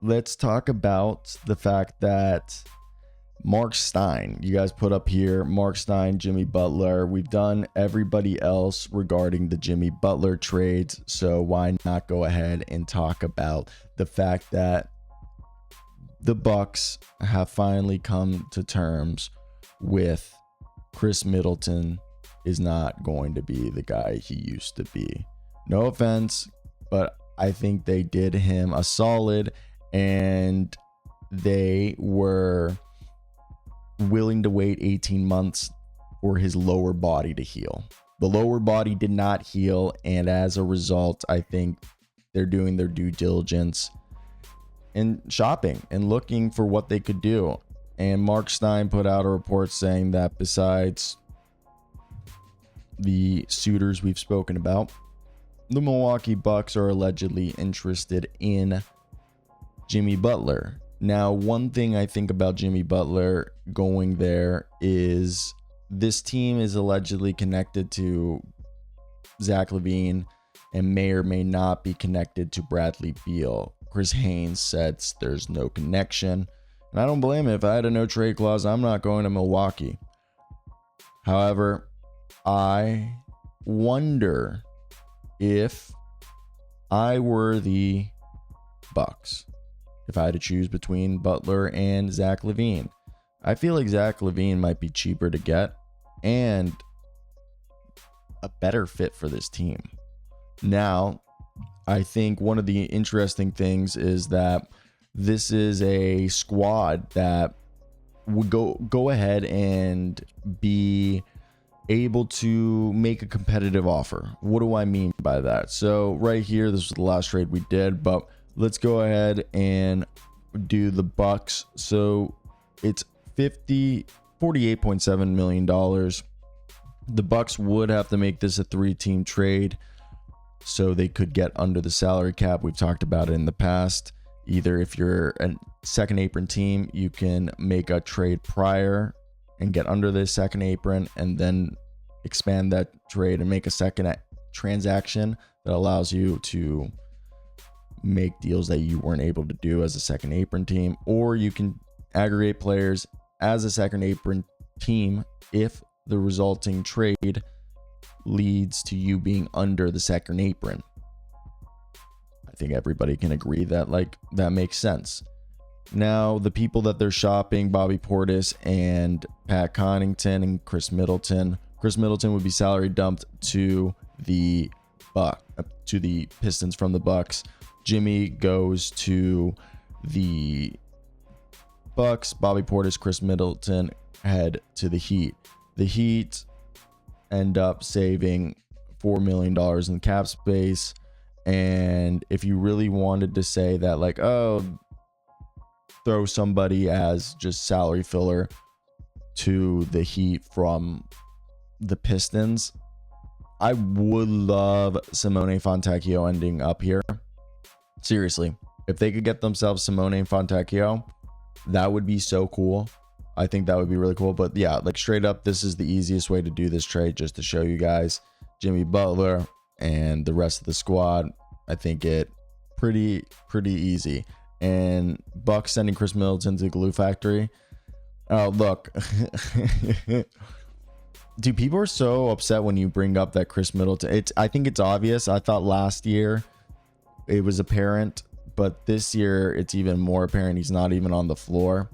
let's talk about the fact that Mark Stein, you guys put up here, Mark Stein, Jimmy Butler. We've done everybody else regarding the Jimmy Butler trades, so why not go ahead and talk about the fact that the Bucks have finally come to terms with Chris Middleton is not going to be the guy he used to be. No offense, but I think they did him a solid, and they were willing to wait 18 months for his lower body to heal. The lower body did not heal, and as a result, I think they're doing their due diligence and shopping and looking for what they could do. And Mark Stein put out a report saying that besides the suitors we've spoken about, the Milwaukee Bucks are allegedly interested in Jimmy Butler. Now, one thing I think about Jimmy Butler going there is this team is allegedly connected to Zach LaVine and may or may not be connected to Bradley Beal. Chris Haynes says there's no connection, and I don't blame him. If I had a no trade clause, I'm not going to Milwaukee. However, I wonder if I were the Bucks, if I had to choose between Butler and Zach LaVine. I feel like Zach LaVine might be cheaper to get and a better fit for this team. Now, I think one of the interesting things is that this is a squad that would go ahead and be able to make a competitive offer. What do I mean by that? So right here, this was the last trade we did, but let's go ahead and do the Bucks. So it's $48.7 million. The Bucks would have to make this a 3-team trade so they could get under the salary cap. We've talked about it in the past. Either if you're a second apron team, you can make a trade prior and get under the second apron and then expand that trade and make a second transaction that allows you to make deals that you weren't able to do as a second apron team. Or you can aggregate players as a second apron team if the resulting trade leads to you being under the second apron. I think everybody can agree that that makes sense. Now, the people that they're shopping, Bobby Portis and Pat Connaughton and Chris Middleton. Chris Middleton would be salary dumped to the Pistons from the Bucks. Jimmy goes to the Bucks. Bobby Portis, Chris Middleton head to the Heat. The Heat end up saving $4 million in cap space. And if you really wanted to say that, throw somebody as just salary filler to the Heat from the Pistons, I would love Simone Fontecchio ending up here. Seriously, if they could get themselves Simone Fontecchio, that would be so cool. I think that would be really cool. But yeah, straight up, this is the easiest way to do this trade, just to show you guys Jimmy Butler and the rest of the squad. I think it pretty easy. And Bucks sending Chris Middleton to the Glue Factory. Oh, look. Dude, people are so upset when you bring up that Chris Middleton. I think it's obvious. I thought last year it was apparent, but this year it's even more apparent. He's not even on the floor.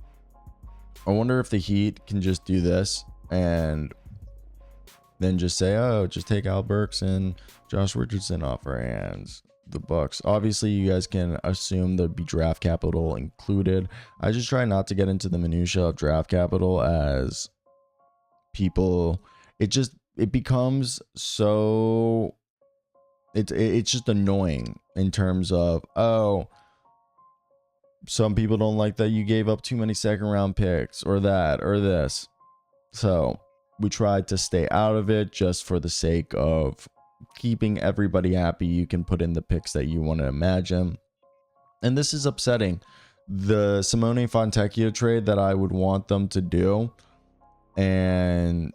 I wonder if the Heat can just do this and then just say, just take Al Burks and Josh Richardson off our hands. The Bucks. Obviously, you guys can assume there'd be draft capital included. I just try not to get into the minutia of draft capital, as people, it becomes so, it's just annoying in terms of, some people don't like that you gave up too many second round picks or that or this. So we tried to stay out of it just for the sake of keeping everybody happy. You can put in the picks that you want to imagine. And this is upsetting. The Simone Fontecchio trade that I would want them to do, and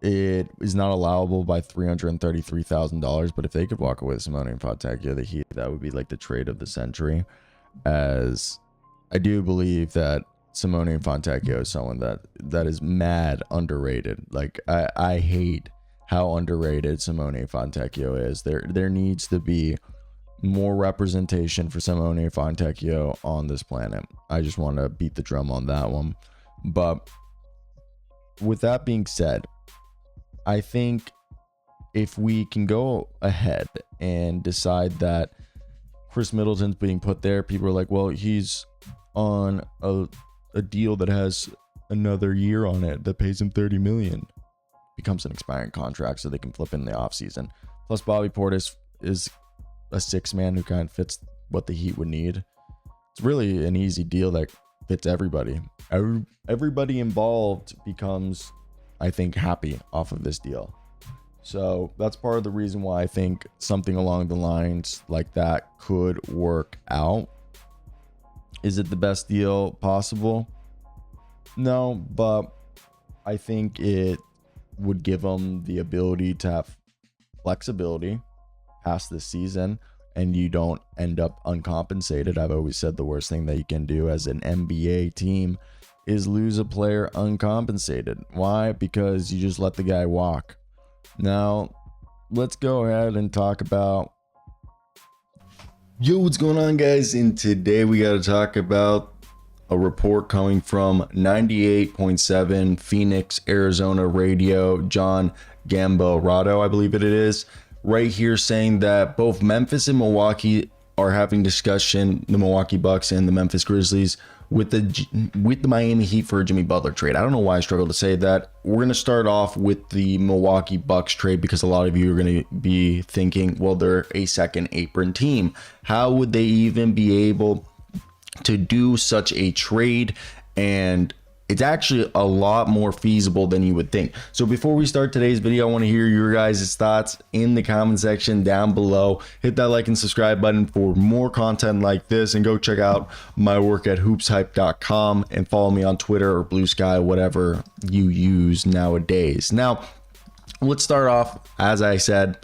it is not allowable by $333,000. But if they could walk away with Simone Fontecchio, the Heat, that would be the trade of the century. as I do believe that Simone Fontecchio is someone that is mad underrated. Like I hate how underrated Simone Fontecchio is. There needs to be more representation for Simone Fontecchio on this planet. I just want to beat the drum on that one. But with that being said, I think if we can go ahead and decide that Chris Middleton's being put there, people are like, well, he's on a deal that has another year on it that pays him $30 million. Becomes an expiring contract so they can flip in the offseason. Plus, Bobby Portis is a six man who kind of fits what the Heat would need. It's really an easy deal that fits everybody. Everybody involved becomes, I think, happy off of this deal. So that's part of the reason why I think something along the lines like that could work out. Is it the best deal possible? No, but I think it would give them the ability to have flexibility past this season, and you don't end up uncompensated. I've always said the worst thing that you can do as an NBA team is lose a player uncompensated. Why? Because you just let the guy walk. Now, let's go ahead and talk about... Yo, what's going on, guys? And today we got to talk about a report coming from 98.7 Phoenix, Arizona radio, John Gambarado, I believe it is, right here saying that both Memphis and Milwaukee are having discussion, the Milwaukee Bucks and the Memphis Grizzlies, with the Miami Heat for a Jimmy Butler trade. I don't know why I struggle to say that. We're going to start off with the Milwaukee Bucks trade because a lot of you are going to be thinking, well, they're a second apron team. How would they even be able to do such a trade? And it's actually a lot more feasible than you would think. So before we start today's video, I want to hear your guys' thoughts in the comment section down below. Hit that like and subscribe button for more content like this, and go check out my work at hoopshype.com and follow me on Twitter or Blue Sky, whatever you use nowadays. Now, let's start off, as I said,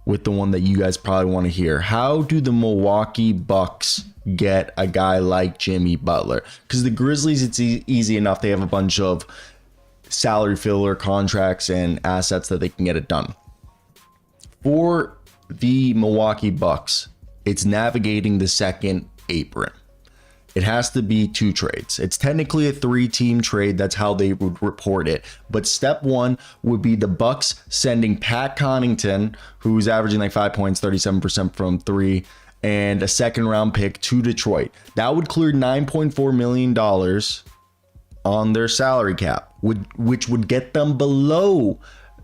with the one that you guys probably want to hear. How do the Milwaukee Bucks get a guy like Jimmy Butler? Because the Grizzlies, it's easy enough. They have a bunch of salary filler contracts and assets that they can get it done. For the Milwaukee Bucks, it's navigating the second apron. It has to be two trades. It's technically a 3-team trade. That's how they would report it. But step one would be the Bucks sending Pat Connaughton, who's averaging like 5 points, 37% from three, and a second round pick to Detroit. That would clear $9.4 million on their salary cap, which would get them below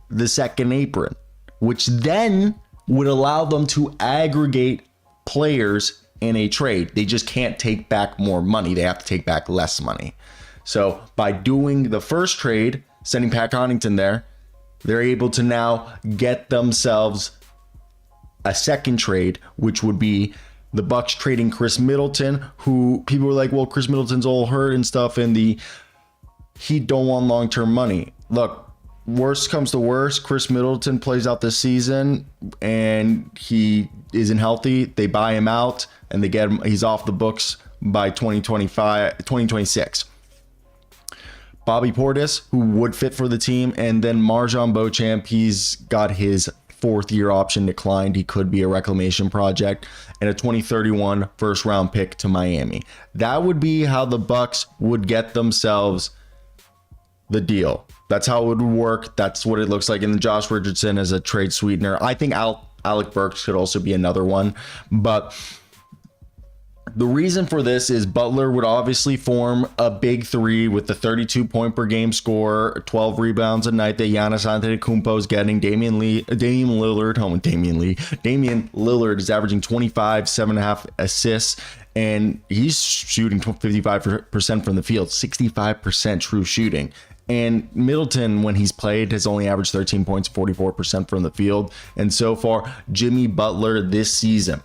the second apron, which then would allow them to aggregate players in a trade. They just can't take back more money. They have to take back less money. So by doing the first trade, sending Pat Connaughton there, they're able to now get themselves a second trade, which would be the Bucks trading Chris Middleton, who people were like, well, Chris Middleton's all hurt and stuff, and the Heat don't want long-term money. Look, worst comes to worst, Chris Middleton plays out this season and he isn't healthy. They buy him out and they get him. He's off the books by 2026. Bobby Portis, who would fit for the team, and then Marjon Beauchamp, he's got his 4th year option declined. He could be a reclamation project, and a 2031 first round pick to Miami. That would be how the Bucks would get themselves the deal. That's how it would work. That's what it looks like. And then Josh Richardson as a trade sweetener. I think Alec Burks could also be another one, but the reason for this is Butler would obviously form a big three with the 32 point per game score, 12 rebounds a night that Giannis Antetokounmpo is getting. Damian Lillard is averaging 25, 7.5 assists, and he's shooting 55% from the field, 65% true shooting. And Middleton, when he's played, has only averaged 13 points, 44% from the field. And so far, Jimmy Butler this season,